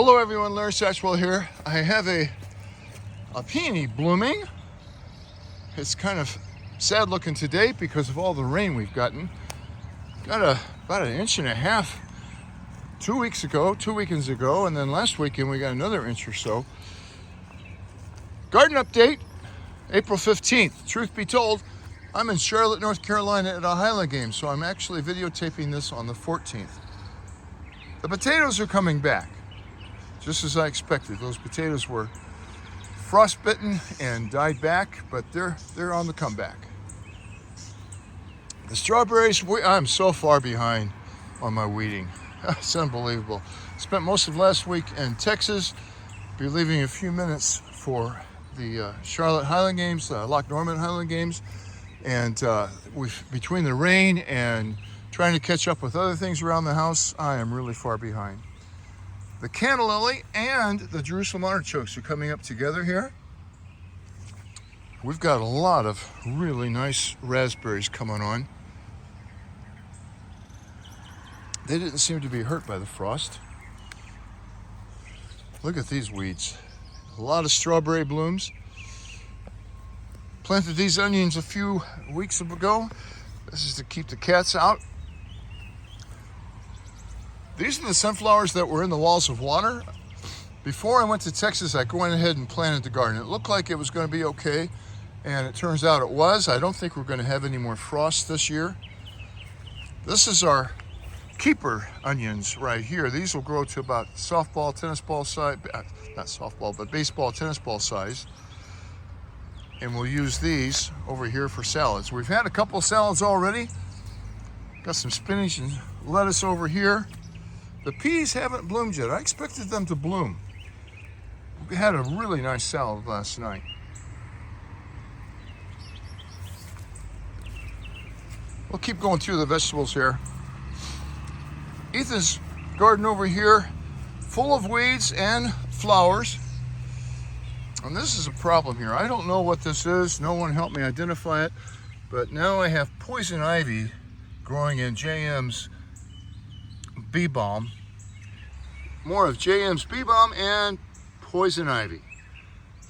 Hello everyone, Larry Satchwell here. I have a peony blooming. It's kind of sad looking today because of all the rain we've gotten. Got about 1.5 inches 2 weekends ago, and then last weekend we got another inch or so. Garden update, April 15th. Truth be told, I'm in Charlotte, North Carolina at a Highland game, so I'm actually videotaping this on the 14th. The potatoes are coming back, just as I expected. Those potatoes were frostbitten and died back, but they're on the comeback. The strawberries, I'm so far behind on my weeding. It's unbelievable. Spent most of last week in Texas. Be leaving a few minutes for the Charlotte Highland games, Loch Norman Highland games, and between the rain and trying to catch up with other things around the house, I am really far behind. The canna lily and the Jerusalem artichokes are coming up together here. We've got a lot of really nice raspberries coming on. They didn't seem to be hurt by the frost. Look at these weeds. A lot of strawberry blooms. Planted these onions a few weeks ago. This is to keep the cats out. These are the sunflowers that were in the walls of water. Before I went to Texas, I went ahead and planted the garden. It looked like it was going to be okay, and it turns out it was. I don't think we're going to have any more frost this year. This is our keeper onions right here. These will grow to about softball, tennis ball size, not softball, but baseball, tennis ball size. And we'll use these over here for salads. We've had a couple of salads already. Got some spinach and lettuce over here. The peas haven't bloomed yet. I expected them to bloom. We had a really nice salad last night. We'll keep going through the vegetables here. Ethan's garden over here, full of weeds and flowers. And this is a problem here. I don't know what this is. No one helped me identify it. But now I have poison ivy growing in JM's bee balm. More of JM's bee balm and poison ivy.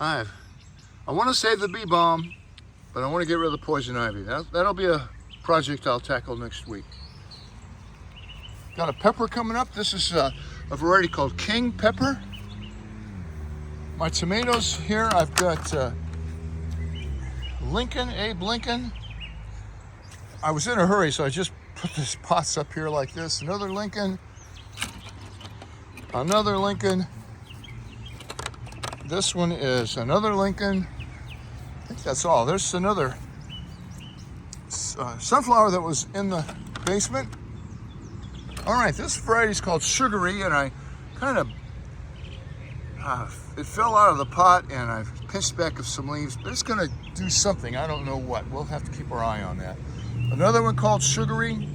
I want to save the bee balm, but I want to get rid of the poison ivy. That'll be a project I'll tackle next week. Got a pepper coming up. This is a variety called King Pepper. My tomatoes here, I've got Abe Lincoln. I was in a hurry, so I just put these pots up here like this. Another Lincoln. Another Lincoln. This one is another Lincoln. I think that's all. There's another sunflower that was in the basement. All right, this variety is called Sugary, and I kind of, it fell out of the pot, and I've pinched back of some leaves, but it's gonna do something. I don't know what. We'll have to keep our eye on that. Another one called Sugary.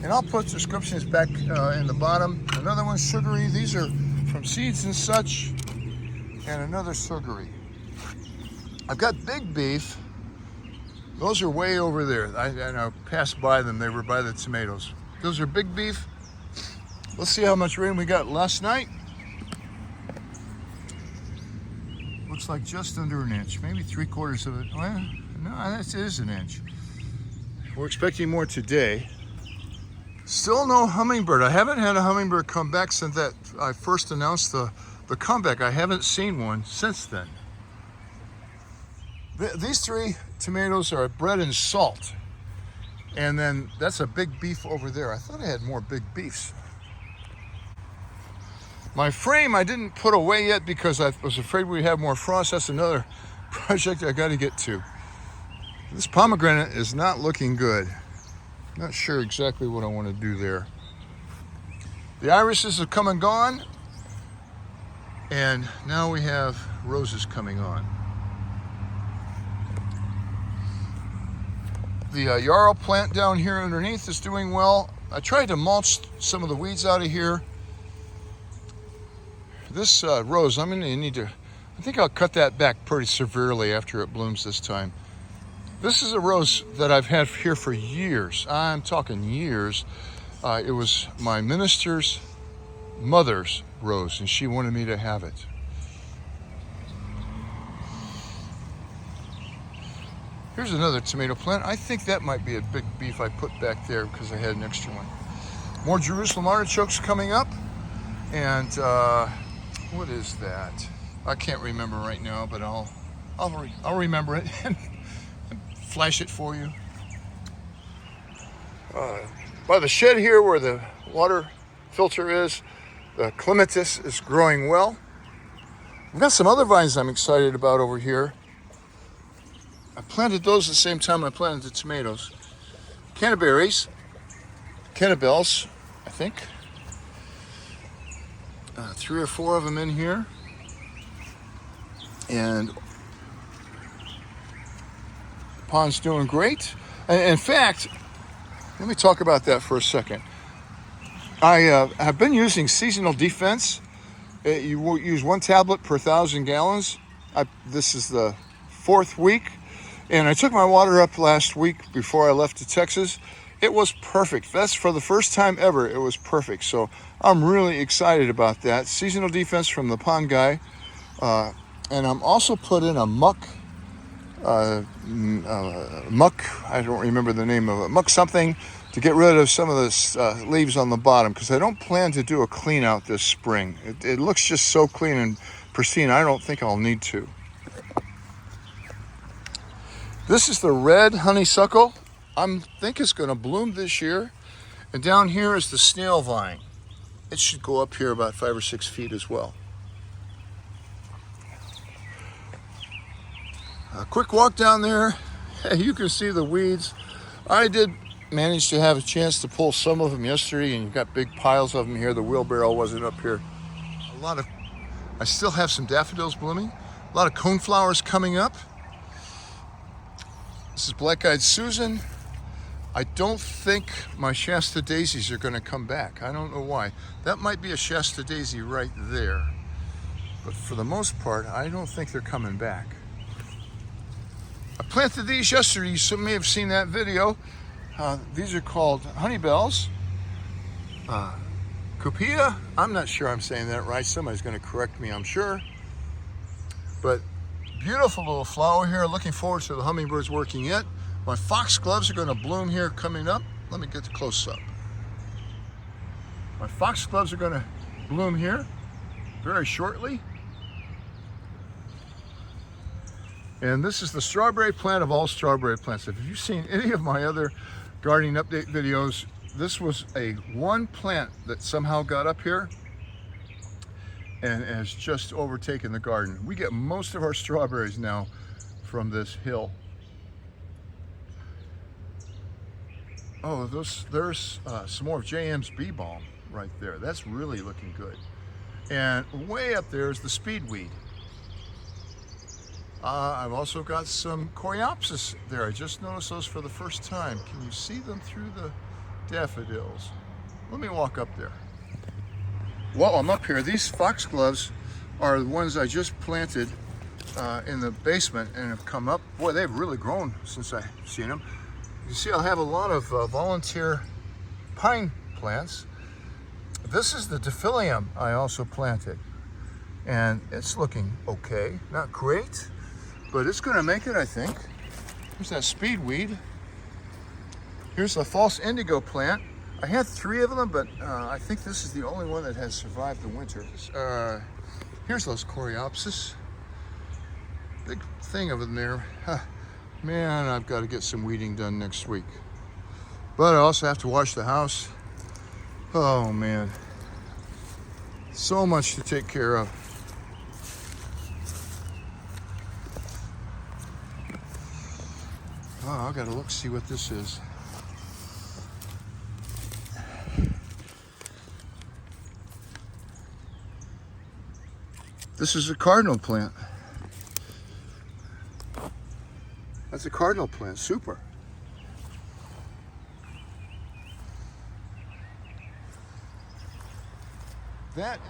And I'll put descriptions back in the bottom. Another one, Sugary. These are from Seeds and Such. And another Sugary. I've got Big Beef. Those are way over there. I passed by them. They were by the tomatoes. Those are Big Beef. Let's see how much rain we got last night. Looks like just under an inch. Maybe 3/4 of it. Well, no, it is an inch. We're expecting more today. Still no hummingbird. I haven't had a hummingbird come back since I first announced the comeback. I haven't seen one since then. These 3 tomatoes are bread and salt. And then that's a Big Beef over there. I thought I had more Big Beefs. My frame I didn't put away yet because I was afraid we'd have more frost. That's another project I got to get to. This pomegranate is not looking good. Not sure exactly what I want to do there. The irises have come and gone, and now we have roses coming on. The yarrow plant down here underneath is doing well. I tried to mulch some of the weeds out of here. This rose, I'm going to need to, I think I'll cut that back pretty severely after it blooms this time. This is a rose that I've had here for years. I'm talking years. It was my minister's mother's rose, and she wanted me to have it. Here's another tomato plant. I think that might be a big beef I put back there because I had an extra one. More Jerusalem artichokes coming up. And what is that? I can't remember right now, but I'll remember it and flash it for you. By the shed here where the water filter is, the clematis is growing well. I've got some other vines I'm excited about over here. I planted those at the same time I planted the tomatoes. Canterberries, Cannabelles, I think. 3 or 4 of them in here. And the pond's doing great. And in fact, let me talk about that for a second. I have been using seasonal defense. You will use 1 tablet per 1,000 gallons. This is the 4th week. And I took my water up last week before I left to Texas. It was perfect. That's for the first time ever. It was perfect. So I'm really excited about that. Seasonal defense from the Pond Guy. And I'm also put in a muck, I don't remember the name of it, muck something to get rid of some of the leaves on the bottom, because I don't plan to do a clean out this spring. It looks just so clean and pristine. I don't think I'll need to. This is the red honeysuckle. I think it's going to bloom this year. And down here is the snail vine. It should go up here about 5 or 6 feet as well. A quick walk down there. You can see the weeds. I did manage to have a chance to pull some of them yesterday, and you've got big piles of them here. The wheelbarrow wasn't up here. I still have some daffodils blooming. A lot of coneflowers coming up. This is black-eyed Susan. I don't think my Shasta daisies are going to come back. I don't know why. That might be a Shasta daisy right there. But for the most part, I don't think they're coming back. I planted these yesterday. You may have seen that video. These are called honeybells. Cupia. I'm not sure I'm saying that right. Somebody's going to correct me, I'm sure. But beautiful little flower here. Looking forward to the hummingbirds working it. My foxgloves are going to bloom here coming up. Let me get the close up. My foxgloves are going to bloom here very shortly. And this is the strawberry plant of all strawberry plants. If you've seen any of my other gardening update videos, this was one plant that somehow got up here and has just overtaken the garden. We get most of our strawberries now from this hill. Oh, there's some more of JM's bee balm right there. That's really looking good. And way up there is the speedweed. I've also got some coreopsis there. I just noticed those for the first time. Can you see them through the daffodils? Let me walk up there. While I'm up here, these foxgloves are the ones I just planted in the basement and have come up. Boy, they've really grown since I've seen them. You see, I have a lot of volunteer pine plants. This is the Diphyllium I also planted. And it's looking okay. Not great, but it's going to make it, I think. Here's that speedweed. Here's the false indigo plant. I had 3 of them, but I think this is the only one that has survived the winter. Here's those coreopsis. Big thing of them there. Man, I've got to get some weeding done next week. But I also have to wash the house. Oh man. So much to take care of. Oh, I've got to look, see what this is. This is a cardinal plant. That's a cardinal plant, super.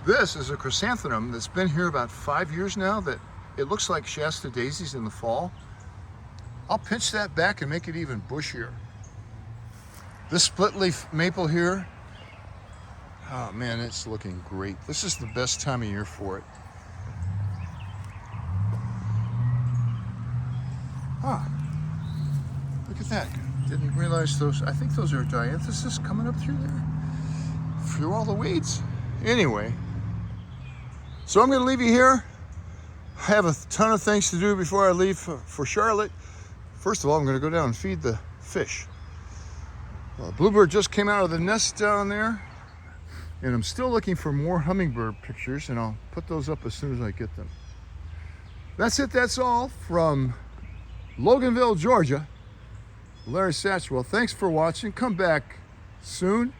This is a chrysanthemum that's been here about 5 years now, that it looks like Shasta daisies in the fall. I'll pinch that back and make it even bushier. This split leaf maple here Oh man, it's looking great. This is the best time of year for it. Ah, look at that. Didn't realize those, I think those are dianthesis coming up through there. Through all the weeds. Anyway, so I'm gonna leave you here. I have a ton of things to do before I leave for Charlotte. First of all, I'm gonna go down and feed the fish. Bluebird just came out of the nest down there, and I'm still looking for more hummingbird pictures, and I'll put those up as soon as I get them. That's it, that's all from Loganville, Georgia. Larry Satchwell, thanks for watching. Come back soon.